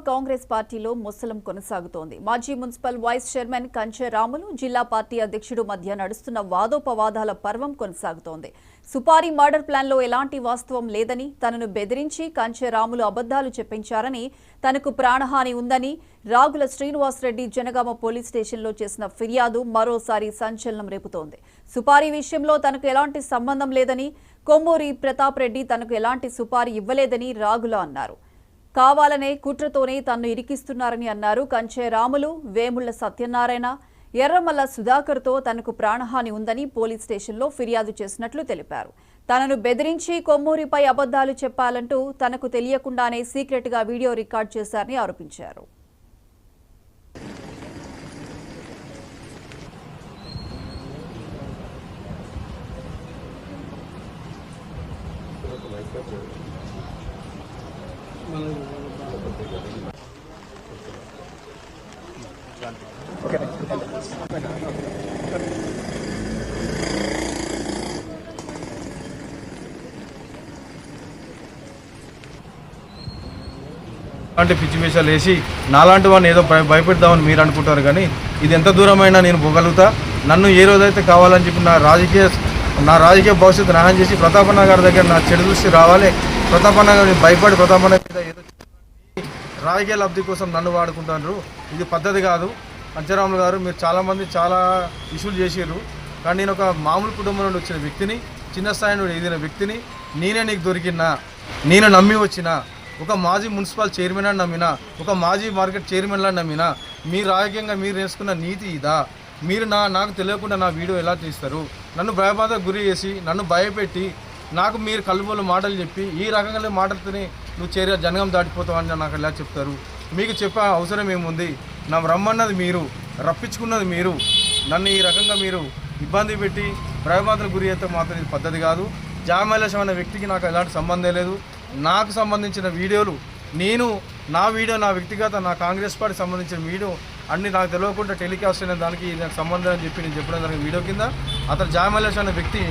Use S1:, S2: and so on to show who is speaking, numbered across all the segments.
S1: కాంగ్రెస్ పార్టీలో ముసలం కొనసాగుతోంది. మాజీ మున్సిపల్ వైస్ చైర్మన్ కంచె రాములు, జిల్లా పార్టీ అధ్యక్షుడు మధ్య నడుస్తున్న వాదోపవాదాల పర్వం కొనసాగుతోంది. సుపారీ మర్డర్ ప్లాన్లో ఎలాంటి వాస్తవం లేదని, తనను బెదిరించి కంచె రాములు అబద్దాలు చెప్పించారని, తనకు ప్రాణహాని ఉందని రాగుల శ్రీనివాసరెడ్డి జనగామ పోలీస్ స్టేషన్లో చేసిన ఫిర్యాదు మరోసారి సంచలనం రేపుతోంది. సుపారీ విషయంలో తనకు ఎలాంటి సంబంధం లేదని, కొమ్మూరి ప్రతాప్ రెడ్డి తనకు ఎలాంటి సుపారీ ఇవ్వలేదని రాగుల అన్నారు. కావాలనే కుట్రతోనే తన్ను ఇరికిస్తున్నారని అన్నారు. కంచె రాములు, వేముళ్ల సత్యనారాయణ, ఎర్రమల్ల సుధాకర్తో తనకు ప్రాణహాని ఉందని పోలీస్ స్టేషన్లో ఫిర్యాదు చేసినట్లు తెలిపారు. తనను బెదిరించి కొమ్మూరిపై అబద్దాలు చెప్పాలంటూ తనకు తెలియకుండానే సీక్రెట్గా వీడియో రికార్డ్ చేశారని ఆరోపించారు.
S2: అంటే పిచ్చి వేషాలు వేసి నాలాంటి వాడిని ఏదో భయపెడదామని మీరు అనుకుంటారు, కానీ ఇది ఎంత దూరమైనా నేను పోగలుగుతా. నన్ను ఏ రోజైతే కావాలని చెప్పి నా రాజకీయ భవిష్యత్తు నాశనం చేసి ప్రతాపన్న గారి దగ్గర నా చెడు దృష్టి రావాలి, ప్రతాపన్న గారిని భయపడి ప్రతాపన్న మీద ఏదో రాజకీయ లబ్ధి కోసం నన్ను వాడుకుంటారు. ఇది పద్ధతి కాదు. కంచెరాములు గారు, మీరు చాలామంది చాలా ఇష్యూలు చేసారు, కానీ నేను ఒక మామూలు కుటుంబం నుండి వచ్చిన వ్యక్తిని, చిన్న స్థాయి నుండి ఎదిగిన వ్యక్తిని, నేనే నీకు దొరికినా, నేను నమ్మి వచ్చిన ఒక మాజీ మున్సిపల్ చైర్మన్ అని నమ్మినా, ఒక మాజీ మార్కెట్ చైర్మన్లా నమ్మినా, మీ రాజకీయంగా మీరు వేసుకున్న నీతి ఇదా? మీరు నాకు తెలియకుండా నా వీడియో ఎలా తీస్తారు? నన్ను భయబాధకు గురి చేసి, నన్ను భయపెట్టి, నాకు మీరు కలుబోలు మాటలు చెప్పి, ఈ రకంగా మాటలతోనే నువ్వు జనగం దాటిపోతావు అని నాకు ఎలా చెప్తారు? మీకు చెప్పే అవసరం ఏముంది? నా రమ్మన్నది మీరు, రప్పించుకున్నది మీరు. నన్ను ఈ రకంగా మీరు ఇబ్బంది పెట్టి భయబాధలకు గురి అయితే మాత్రం ఇది పద్ధతి కాదు. జామలేశం అనే వ్యక్తికి నాకు ఎలాంటి సంబంధం లేదు. నాకు సంబంధించిన వీడియోలు నా వ్యక్తిగత నా కాంగ్రెస్ పార్టీ సంబంధించిన వీడియో అన్ని నాకు తెలియకుండా టెలికాస్ట్ అయిన దానికి నాకు సంబంధం అని చెప్పి నేను చెప్పడం జరిగిన వీడియో కింద అతను జామలేశం అనే వ్యక్తి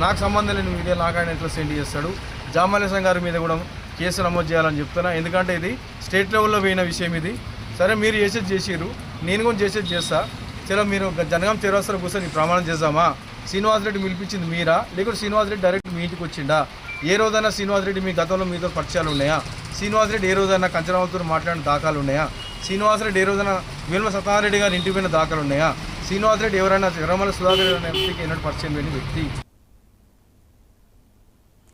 S2: నాకు సంబంధం లేని వీడియో నాకు ఆయన ఎట్లా సెండ్ చేస్తాడు? జామలేశం గారి మీద కూడా కేసు నమోదు చేయాలని చెప్తున్నా, ఎందుకంటే ఇది స్టేట్ లెవెల్లో పోయిన విషయం. ఇది సరే, మీరు చేసిర్రు, నేను కూడా చేస్తా. చలో, మీరు జనగాం చౌరస్తాలో కూర్చొని ప్రమాణం చేద్దామా? శ్రీనివాసరెడ్డి పిలిపించింది మీరా, లేకుంటే శ్రీనివాసరెడ్డి డైరెక్ట్ మీ ఇంటికి వచ్చిండా? ఏ రోజైనా శ్రీనివాసరెడ్డి మీ గతంలో మీతో పరిచయాలు ఉన్నాయా? శ్రీనివాసరెడ్డి ఏ రోజైనా కంచెరాములతో మాట్లాడిన దాఖలు ఉన్నాయా? శ్రీనివాసరెడ్డి ఏ రోజైనా వేముల సత్యనారాయణ గారి ఇంటికి పోయిన దాఖలు ఉన్నాయా? శ్రీనివాసరెడ్డి ఎవరైనా ఎర్రమల్ల సుధాకర్ అనే వ్యక్తికి ఎన్నడూ పరిచయం లేని వ్యక్తి.